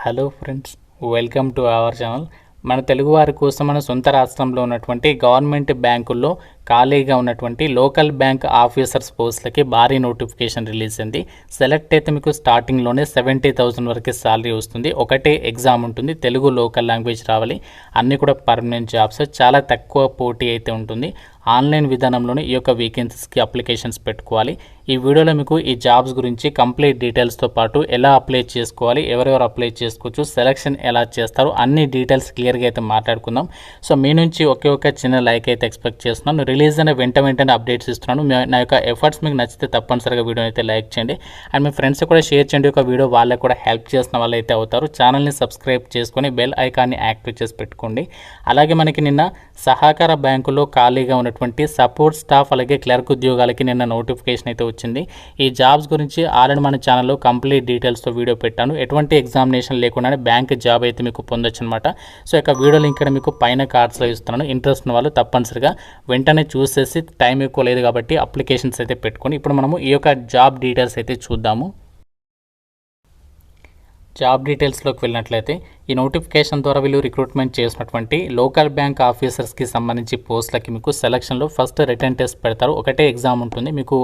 Hello friends, welcome to our channel. మన తెలుగువారి కోసం మన సొంత రాష్ట్రంలో ఉన్నటువంటి గవర్నమెంట్ బ్యాంకుల్లో ఖాళీగా ఉన్నటువంటి లోకల్ బ్యాంక్ ఆఫీసర్స్ పోస్టులకి భారీ నోటిఫికేషన్ రిలీజ్ అయింది. సెలెక్ట్ అయితే మీకు స్టార్టింగ్లోనే 70,000 వరకు శాలరీ వస్తుంది. ఒకటే ఎగ్జామ్ ఉంటుంది, తెలుగు లోకల్ లాంగ్వేజ్ రావాలి. అన్నీ కూడా పర్మనెంట్ జాబ్స్, చాలా తక్కువ పోటీ అయితే ఉంటుంది. ఆన్లైన్ విధానంలోనే ఈ యొక్క వేకెన్సీస్కి అప్లికేషన్స్ పెట్టుకోవాలి. ఈ వీడియోలో మీకు ఈ జాబ్స్ గురించి కంప్లీట్ డీటెయిల్స్తో పాటు ఎలా అప్లై చేసుకోవాలి, ఎవరెవరు అప్లై చేసుకోవచ్చు, సెలక్షన్ ఎలా చేస్తారు, అన్ని డీటెయిల్స్ క్లియర్గా అయితే మాట్లాడుకుందాం. సో మీ నుంచి ఒకే ఒక చిన్న లైక్ అయితే ఎక్స్పెక్ట్ చేస్తున్నాను. రిలీజ్ అయిన వెంటనే అప్డేట్స్ ఇస్తున్నాను. నా యొక్క ఎఫర్ట్స్ మీకు నచ్చితే తప్పనిసరిగా వీడియోని అయితే లైక్ చేయండి అండ్ మీ ఫ్రెండ్స్ కూడా షేర్ చేయండి. ఒక వీడియో వాళ్ళకి కూడా హెల్ప్ చేసిన వాళ్ళు అయితే అవుతారు. ఛానల్ని సబ్స్క్రైబ్ చేసుకొని బెల్ ఐకాన్ని యాక్టివ్ చేసి పెట్టుకోండి. అలాగే మనకి నిన్న సహకార బ్యాంకులో ఖాళీగా ఉన్నటువంటి సపోర్ట్ స్టాఫ్ అలాగే క్లర్క్ ఉద్యోగాలకి నిన్న నోటిఫికేషన్ అయితే వచ్చింది. ఈ జాబ్స్ గురించి ఆల్రెడీ మన ఛానల్లో కంప్లీట్ డీటెయిల్స్తో వీడియో పెట్టాను. ఎటువంటి ఎగ్జామినేషన్ లేకుండానే బ్యాంక్ జాబ్ అయితే మీకు పొందొచ్చు అనమాట. సో ఇక వీడియో లింక్ ఇక్కడ మీకు పైన కార్డ్స్లో ఇస్తున్నాను. ఇంట్రెస్ట్ ఉన్న వాళ్ళు తప్పనిసరిగా వెంటనే చూసేసి, టైం ఎక్కువ లేదు కాబట్టి అప్లికేషన్స్ అయితే పెట్టుకొని ఇప్పుడు మనము ఈ యొక్క జాబ్ డీటెయిల్స్ అయితే చూద్దాము. జాబ్ డీటెయిల్స్లోకి వెళ్ళినట్లయితే ఈ నోటిఫికేషన్ ద్వారా వీళ్ళు రిక్రూట్మెంట్ చేసినటువంటి లోకల్ బ్యాంక్ ఆఫీసర్స్కి సంబంధించి పోస్టులకి మీకు సెలక్షన్లో ఫస్ట్ రిటర్న్ టెస్ట్ పెడతారు. ఒకటే ఎగ్జామ్ ఉంటుంది, మీకు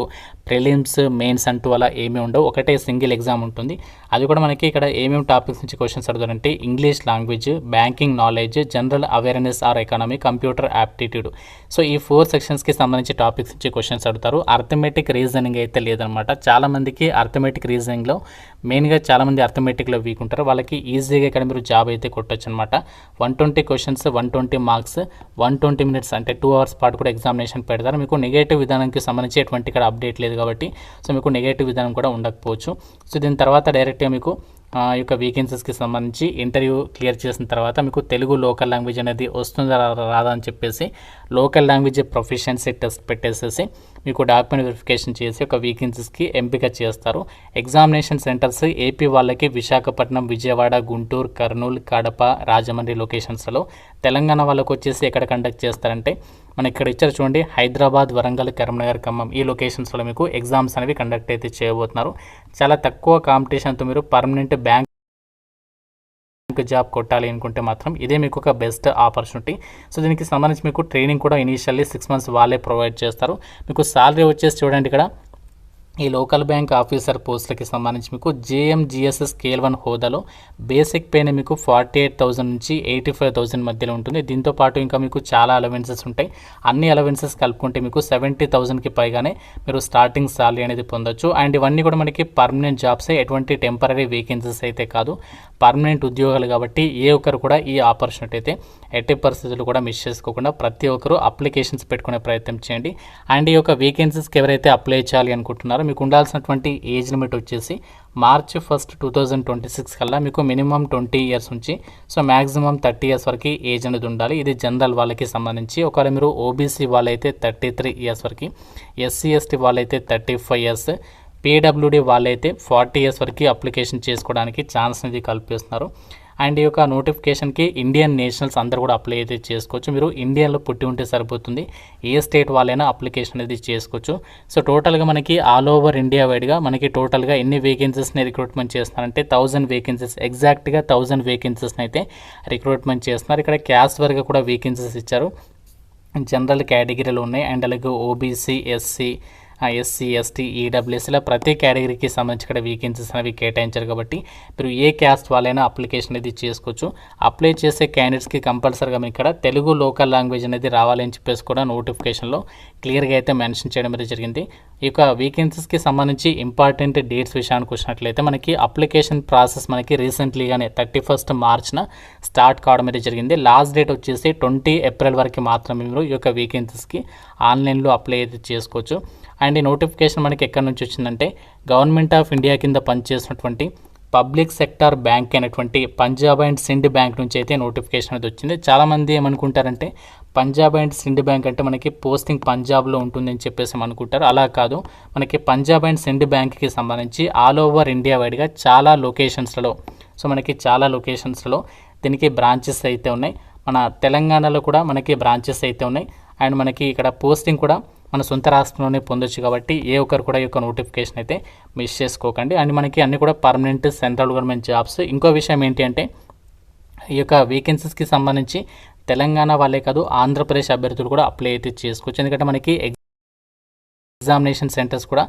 ప్రిలిమ్స్ మెయిన్స్ అంటూ అలా ఏమీ ఉండవు. ఒకటే సింగిల్ ఎగ్జామ్ ఉంటుంది. అది కూడా మనకి ఇక్కడ ఏమేమి టాపిక్స్ నుంచి క్వశ్చన్స్ అడుగుతారంటే English language, banking knowledge, general awareness or economy, computer aptitude. So ఈ 4 సెక్షన్స్కి సంబంధించి టాపిక్స్ నుంచి క్వశ్చన్స్ అడుగుతారు. అర్థమెటిక్ రీజనింగ్ అయితే లేదనమాట. చాలామందికి అర్థమెటిక్ రీజనింగ్లో మెయిన్గా చాలామంది అర్థమెటిక్లో వీక్ ఉంటారు. వాళ్ళకి ఈజీగా ఇక్కడ మీరు జాబ్ అయితే కొట్టచ్చు అనమాట. 120 క్వశ్చన్స్, 120 మార్క్స్, 120 మినిట్స్ అంటే 2 అవర్స్ పాటు కూడా ఎగ్జామినేషన్ పెడతారు. మీకు నెగటివ్ విధానానికి సంబంధించి ఎటువంటి ఇక్కడ అప్డేట్ లేదు కాబట్టి సో మీకు నెగటివ్ విధానం కూడా ఉండకపోవచ్చు. సో దీని తర్వాత డైరెక్ట్గా మీకు ఈ యొక్క వేకెన్సీస్కి సంబంధించి ఇంటర్వ్యూ క్లియర్ చేసిన తర్వాత మీకు తెలుగు లోకల్ లాంగ్వేజ్ అనేది వస్తుందా రాదా అని చెప్పేసి లోకల్ లాంగ్వేజ్ ప్రొఫిషియన్సీ టెస్ట్ పెట్టేసేసి మీకు డాక్యుమెంట్ వెరిఫికేషన్ చేసి ఒక వేకెన్సీస్కి ఎంపిక చేస్తారు. ఎగ్జామినేషన్ సెంటర్స్ ఏపీ వాళ్ళకి విశాఖపట్నం, విజయవాడ, గుంటూరు, కర్నూలు, కడప, రాజమండ్రి లొకేషన్స్లో. తెలంగాణ వాళ్ళకు వచ్చేసి ఎక్కడ కండక్ట్ చేస్తారంటే మనకి ఇక్కడ ఇచ్చారు చూడండి, హైదరాబాద్, వరంగల్, కరీంనగర్, ఖమ్మం ఈ లొకేషన్స్లో మీకు ఎగ్జామ్స్ అనేవి కండక్ట్ అయితే చేయబోతున్నారు. చాలా తక్కువ కాంపిటీషన్తో మీరు పర్మనెంట్ బ్యాంక్ జాబ్ కొట్టాలి అనుకుంటే మాత్రం ఇదే మీకు ఒక బెస్ట్ ఆపర్చునిటీ. సో దీనికి సంబంధించి మీకు ట్రైనింగ్ కూడా ఇనీషియల్లీ 6 మంత్స్ వాళ్ళే ప్రొవైడ్ చేస్తారు. మీకు సాలరీ వచ్చేసి చూడండి, ఇక్కడ ఈ లోకల్ బ్యాంక్ ఆఫీసర్ పోస్టులకి సంబంధించి మీకు జేఎంజిఎస్ స్కేల్ 1 హోదాలో బేసిక్ పేనే మీకు 48,000 నుంచి 85,000 మధ్యలో ఉంటుంది. దీంతో పాటు ఇంకా మీకు చాలా అలవెన్సెస్ ఉంటాయి. అన్ని అలవెన్సెస్ కలుపుకుంటే మీకు 70,000కి పైగానే మీరు స్టార్టింగ్ సాలరీ అనేది పొందొచ్చు. అండ్ ఇవన్నీ కూడా మనకి పర్మనెంట్ జాబ్సే, ఎటువంటి టెంపరీ వేకెన్సీస్ అయితే కాదు, పర్మనెంట్ ఉద్యోగాలు కాబట్టి ఏ ఒక్కరు కూడా ఈ ఆపర్చునిటీ అయితే ఎట్టి పరిస్థితులు కూడా మిస్ చేసుకోకుండా ప్రతి ఒక్కరు అప్లికేషన్స్ పెట్టుకునే ప్రయత్నం చేయండి. అండ్ ఈ యొక్క వేకెన్సీస్కి ఎవరైతే అప్లై చేయాలి అనుకుంటున్నారో మీకు ఉండాల్సినటువంటి ఏజ్ లిమిట్ వచ్చేసి మార్చ్ 1, 2026 కల్లా మీకు మినిమం 20 ఇయర్స్ నుంచి సో మ్యాక్సిమం 30 ఇయర్స్ వరకు ఏజ్ అనేది ఉండాలి. ఇది జనరల్ వాళ్ళకి సంబంధించి. ఒకవేళ మీరు ఓబీసీ వాళ్ళైతే 33 ఇయర్స్ వరకు, ఎస్సీ ఎస్టీ వాళ్ళైతే 35 ఇయర్స్, పీడబ్ల్యూడీ వాళ్ళైతే 40 ఇయర్స్ వరకు అప్లికేషన్ చేసుకోవడానికి ఛాన్స్ అనేది కల్పిస్తున్నారు. అండ్ ఈ యొక్క నోటిఫికేషన్కి ఇండియన్ నేషనల్స్ అందరూ కూడా అప్లై అయితే చేసుకోవచ్చు. మీరు ఇండియాలో పుట్టి ఉంటే సరిపోతుంది, ఏ స్టేట్ వాళ్ళైనా అప్లికేషన్ అనేది చేసుకోవచ్చు. సో టోటల్గా మనకి ఆల్ ఓవర్ ఇండియా వైడ్గా మనకి టోటల్గా ఎన్ని వేకెన్సీస్ని రిక్రూట్మెంట్ చేస్తున్నారంటే 1000 వేకెన్సీస్, ఎగ్జాక్ట్గా 1000 వేకెన్సీస్ని అయితే రిక్రూట్మెంట్ చేస్తున్నారు. ఇక్కడ క్యాస్ట్ వరకు కూడా వేకెన్సీస్ ఇచ్చారు. జనరల్ కేటగిరీలు ఉన్నాయి అండ్ అలాగే ఓబీసీ, ఎస్సీ, ఎస్టీ, ఈడబ్ల్యూఎస్ ఇలా ప్రతి కేటగిరీకి సంబంధించి ఇక్కడ వేకెన్సీస్ అనేవి కేటాయించారు కాబట్టి మీరు ఏ క్యాస్ట్ వాళ్ళైనా అప్లికేషన్ అనేది చేసుకోవచ్చు. అప్లై చేసే క్యాండిడేట్స్కి కంపల్సరీగా మీకు ఇక్కడ తెలుగు లోకల్ లాంగ్వేజ్ అనేది రావాలని చెప్పేసి కూడా నోటిఫికేషన్లో క్లియర్గా అయితే మెన్షన్ చేయడం అనేది జరిగింది. ఈ యొక్క వేకెన్సీస్కి సంబంధించి ఇంపార్టెంట్ డేట్స్ విషయానికి వచ్చినట్లయితే మనకి అప్లికేషన్ ప్రాసెస్ మనకి రీసెంట్లీగానే 31 మార్చ్న స్టార్ట్ కావడం అనేది జరిగింది. లాస్ట్ డేట్ వచ్చేసి 20 ఏప్రిల్ వరకు మాత్రమే మీరు ఈ యొక్క వేకెన్సీస్కి ఆన్లైన్లో అప్లై అయితే చేసుకోవచ్చు. అండ్ ఈ నోటిఫికేషన్ మనకి ఎక్కడి నుంచి వచ్చిందంటే గవర్నమెంట్ ఆఫ్ ఇండియా కింద పనిచేసినటువంటి పబ్లిక్ సెక్టార్ బ్యాంక్ అయినటువంటి పంజాబ్ అండ్ సిండ్ బ్యాంక్ నుంచి అయితే నోటిఫికేషన్ అనేది వచ్చింది. చాలామంది ఏమనుకుంటారంటే పంజాబ్ అండ్ సిండ్ బ్యాంక్ అంటే మనకి పోస్టింగ్ పంజాబ్లో ఉంటుందని చెప్పేసి అనుకుంటారు. అలా కాదు, మనకి పంజాబ్ అండ్ సిండ్ బ్యాంక్కి సంబంధించి ఆల్ ఓవర్ ఇండియా వైడ్గా చాలా లొకేషన్స్లలో దీనికి బ్రాంచెస్ అయితే ఉన్నాయి. మన తెలంగాణలో కూడా మనకి బ్రాంచెస్ అయితే ఉన్నాయి. అండ్ మనకి ఇక్కడ పోస్టింగ్ కూడా మన సొంత రాష్ట్రంలోనే పొందొచ్చు కాబట్టి ఏ ఒక్కరు కూడా ఈ యొక్క నోటిఫికేషన్ అయితే మిస్ చేసుకోకండి. అండ్ మనకి అన్ని కూడా పర్మనెంట్ సెంట్రల్ గవర్నమెంట్ జాబ్స్. ఇంకో విషయం ఏంటి అంటే ఈ యొక్క వేకెన్సీస్కి సంబంధించి తెలంగాణ వాళ్ళే కాదు ఆంధ్రప్రదేశ్ అభ్యర్థులు కూడా అప్లై అయితే చేసుకోవచ్చు. ఎందుకంటే మనకి ఎగ్జామినేషన్ సెంటర్స్ కూడా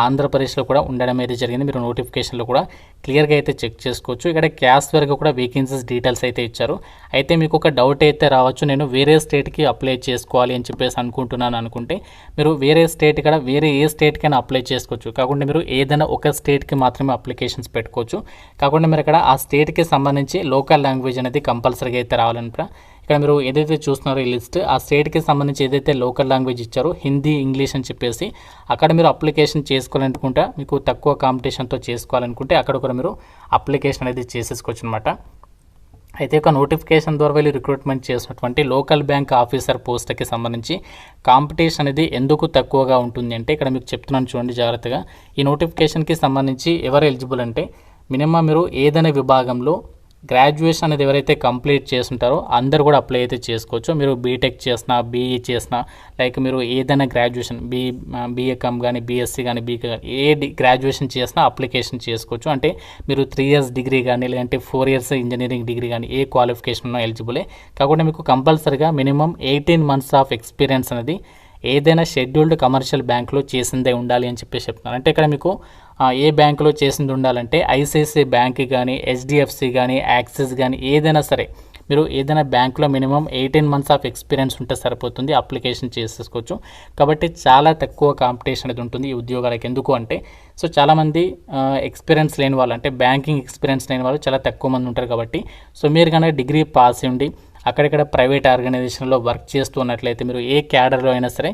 ఆంధ్రప్రదేశ్లో కూడా ఉండడం అయితే జరిగింది. మీరు నోటిఫికేషన్లో కూడా క్లియర్గా అయితే చెక్ చేసుకోవచ్చు. ఇక్కడ క్యాస్ట్ వరకు కూడా వేకెన్సీస్ డీటెయిల్స్ అయితే ఇచ్చారు. అయితే మీకు ఒక డౌట్ అయితే రావచ్చు, నేను వేరే స్టేట్కి అప్లై చేసుకోవాలి అని చెప్పేసి అనుకుంటున్నాను అనుకుంటే మీరు వేరే స్టేట్ ఇక్కడ వేరే ఏ స్టేట్కైనా అప్లై చేసుకోవచ్చు. కాకుండా మీరు ఏదైనా ఒక స్టేట్కి మాత్రమే అప్లికేషన్స్ పెట్టుకోవచ్చు. కాకుండా మీరు ఇక్కడ ఆ స్టేట్కి సంబంధించి లోకల్ లాంగ్వేజ్ అనేది కంపల్సరీగా అయితే రావాలనుకుంటా. ఇక్కడ మీరు ఏదైతే చూస్తున్నారో ఈ లిస్ట్ ఆ స్టేట్కి సంబంధించి ఏదైతే లోకల్ లాంగ్వేజ్ ఇచ్చారో హిందీ, ఇంగ్లీష్ అని చెప్పేసి అక్కడ మీరు అప్లికేషన్ చేసుకోవాలనుకుంటే మీకు తక్కువ కాంపిటీషన్తో చేసుకోవాలనుకుంటే అక్కడ కూడా మీరు అప్లికేషన్ అనేది చేసేసుకోవచ్చు అనమాట. అయితే ఒక నోటిఫికేషన్ ద్వారా వెళ్ళి రిక్రూట్మెంట్ చేసినటువంటి లోకల్ బ్యాంక్ ఆఫీసర్ పోస్ట్కి సంబంధించి కాంపిటీషన్ అనేది ఎందుకు తక్కువగా ఉంటుంది అంటే ఇక్కడ మీకు చెప్తున్నాను చూడండి జాగ్రత్తగా. ఈ నోటిఫికేషన్కి సంబంధించి ఎవరు ఎలిజిబుల్ అంటే మినిమం మీరు ఏదైనా విభాగంలో గ్రాడ్యుయేషన్ అనేది ఎవరైతే కంప్లీట్ చేస్తుంటారో అందరు కూడా అప్లై అయితే చేసుకోవచ్చు. మీరు బీటెక్ చేసినా, బీఈ చేసినా, లైక్ మీరు ఏదైనా గ్రాడ్యుయేషన్ బీఏకమ్ కానీ, బీఎస్సీ కానీ, బీకే కానీ గ్రాడ్యుయేషన్ చేసినా అప్లికేషన్ చేసుకోవచ్చు. అంటే మీరు 3 years డిగ్రీ కానీ లేదంటే 4 years ఇంజనీరింగ్ డిగ్రీ కానీ ఏ క్వాలిఫికేషన్ ఉన్నా ఎలిజిబులే. కాకుండా మీకు కంపల్సరీగా మినిమం 18 months ఆఫ్ ఎక్స్పీరియన్స్ అనేది ఏదైనా షెడ్యూల్డ్ కమర్షియల్ బ్యాంకులో చేసిందే ఉండాలి అని చెప్పేసి చెప్తున్నారు. అంటే ఇక్కడ మీకు ఏ బ్యాంకులో చేసింది ఉండాలంటే ఐసిఐసిఐ బ్యాంక్ కానీ, హెచ్డిఎఫ్సి కానీ, యాక్సిస్ కానీ ఏదైనా సరే మీరు ఏదైనా బ్యాంకులో మినిమం 18 months ఆఫ్ ఎక్స్పీరియన్స్ ఉంటే సరిపోతుంది, అప్లికేషన్ చేసేసుకోవచ్చు. కాబట్టి చాలా తక్కువ కాంపిటీషన్ అనేది ఉంటుంది ఈ ఉద్యోగాలకు. ఎందుకు అంటే సో చాలామంది ఎక్స్పీరియన్స్ లేని వాళ్ళు, అంటే బ్యాంకింగ్ ఎక్స్పీరియన్స్ లేని వాళ్ళు చాలా తక్కువ మంది ఉంటారు. కాబట్టి సో మీరు కనుక డిగ్రీ పాస్ ఉండి అక్కడిక్కడ ప్రైవేట్ ఆర్గనైజేషన్లో వర్క్ చేస్తున్నట్లయితే, మీరు ఏ క్యాడర్లో అయినా సరే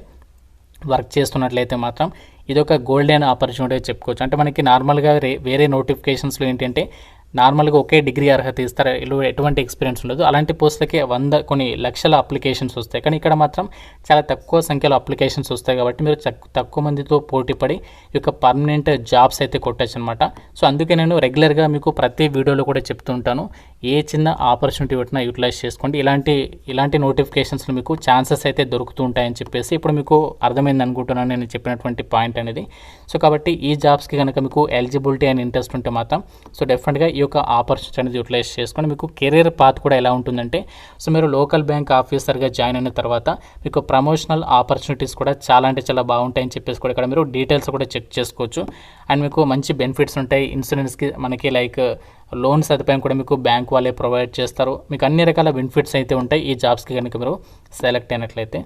వర్క్ చేస్తున్నట్లయితే మాత్రం ఇది ఒక గోల్డెన్ ఆపర్చునిటీ చెప్పుకోవచ్చు. అంటే మనకి నార్మల్గా వేరే నోటిఫికేషన్స్లో ఏంటంటే నార్మల్గా ఒకే డిగ్రీ అర్హత ఇస్తారు, ఎటువంటి ఎక్స్పీరియన్స్ ఉండదు. అలాంటి పోస్టులకి కొన్ని లక్షల అప్లికేషన్స్ వస్తాయి. కానీ ఇక్కడ మాత్రం చాలా తక్కువ సంఖ్యలో అప్లికేషన్స్ వస్తాయి. కాబట్టి మీరు తక్కువ మందితో పోటీపడి ఈ యొక్క పర్మనెంట్ జాబ్స్ అయితే కొట్టచ్చు అనమాట. సో అందుకే నేను రెగ్యులర్గా మీకు ప్రతి వీడియోలో కూడా చెప్తుంటాను, ఏ చిన్న ఆపర్చునిటీ పెట్టినా యూటిలైజ్ చేసుకోండి. ఇలాంటి నోటిఫికేషన్స్లో మీకు ఛాన్సెస్ అయితే దొరుకుతూ ఉంటాయని చెప్పేసి ఇప్పుడు మీకు అర్థమైంది అనుకుంటున్నాను నేను చెప్పినటువంటి పాయింట్ అనేది. సో కాబట్టి ఈ జాబ్స్కి కనుక మీకు ఎలిజిబిలిటీ అండ్ ఇంట్రెస్ట్ ఉంటే మాత్రం సో డెఫినెట్గా ఈ యొక్క ఆపర్చునిటీ అనేది యూటిలైజ్ చేసుకొని మీకు కెరీర్ పాత్ కూడా ఎలా ఉంటుందంటే సో మీరు లోకల్ బ్యాంక్ ఆఫీసర్గా జాయిన్ అయిన తర్వాత మీకు ప్రమోషనల్ ఆపర్చునిటీస్ కూడా చాలా అంటే చాలా బాగుంటాయని చెప్పేసి కూడా ఇక్కడ మీరు డీటెయిల్స్ కూడా చెక్ చేసుకోవచ్చు. అండ్ మీకు మంచి బెనిఫిట్స్ ఉంటాయి. ఇన్సూరెన్స్కి మనకి లైక్ లోన్ సదుపాయం కూడా మీకు బ్యాంక్ వాళ్ళే ప్రొవైడ్ చేస్తారు. మీకు అన్ని రకాల బెనిఫిట్స్ అయితే ఉంటాయి ఈ జాబ్స్కి కనుక మీరు సెలెక్ట్ అయినట్లయితే.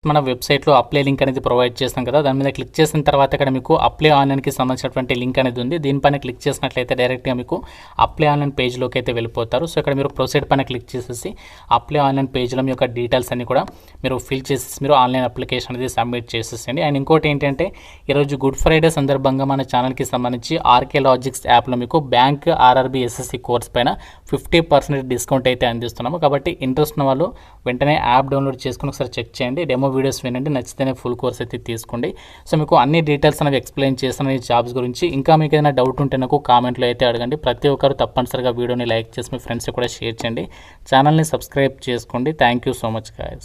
మన వెబ్సైట్లో అప్లై లింక్ అనేది ప్రొవైడ్ చేస్తాం కదా, దాని మీద క్లిక్ చేసిన తర్వాత ఇక్కడ మీకు అప్లై ఆన్లైన్కి సంబంధించినటువంటి లింక్ అనేది ఉంది. దీనిపైన క్లిక్ చేసినట్లయితే డైరెక్ట్గా మీకు అప్లై ఆన్లైన్ పేజ్లోకి అయితే వెళ్ళిపోతారు. సో ఇక్కడ మీరు ప్రొసీడ్ పైన క్లిక్ చేసేసి అప్లై ఆన్లైన్ పేజ్లో మీ యొక్క డీటెయిల్స్ అన్ని కూడా మీరు ఫిల్ చేసేసి మీరు ఆన్లైన్ అప్లికేషన్ అనేది సబ్మిట్ చేసేసండి. అండ్ ఇంకోటి ఏంటంటే ఈరోజు గుడ్ ఫ్రైడే సందర్భంగా మన ఛానల్కి సంబంధించి ఆర్కేలాజిక్స్ యాప్లో మీకు బ్యాంక్ ఆర్ఆర్బీ ఎస్ఎస్సి కోర్స్ పైన 50% డిస్కౌంట్ అయితే అందిస్తున్నాము. కాబట్టి ఇంట్రెస్ట్ ఉన్న వాళ్ళు వెంటనే యాప్ డౌన్లోడ్ చేసుకుని ఒకసారి చెక్ చేయండి, డెమో వీడియోస్ వినండి, నచ్చితేనే ఫుల్ కోర్స్ అయితే తీసుకోండి. సో మీకు అన్ని డీటెయిల్స్ అనేవి ఎక్స్ప్లెయిన్ చేస్తాను ఈ జాబ్స్ గురించి. ఇంకా మీకు ఏదైనా డౌట్ ఉంటే నాకు కామెంట్లో అయితే అడగండి. ప్రతి ఒక్కరు తప్పనిసరిగా వీడియోని లైక్ చేసి మీ ఫ్రెండ్స్కి కూడా షేర్ చేయండి. ఛానల్ని సబ్స్క్రైబ్ చేసుకోండి. Thank you so much guys.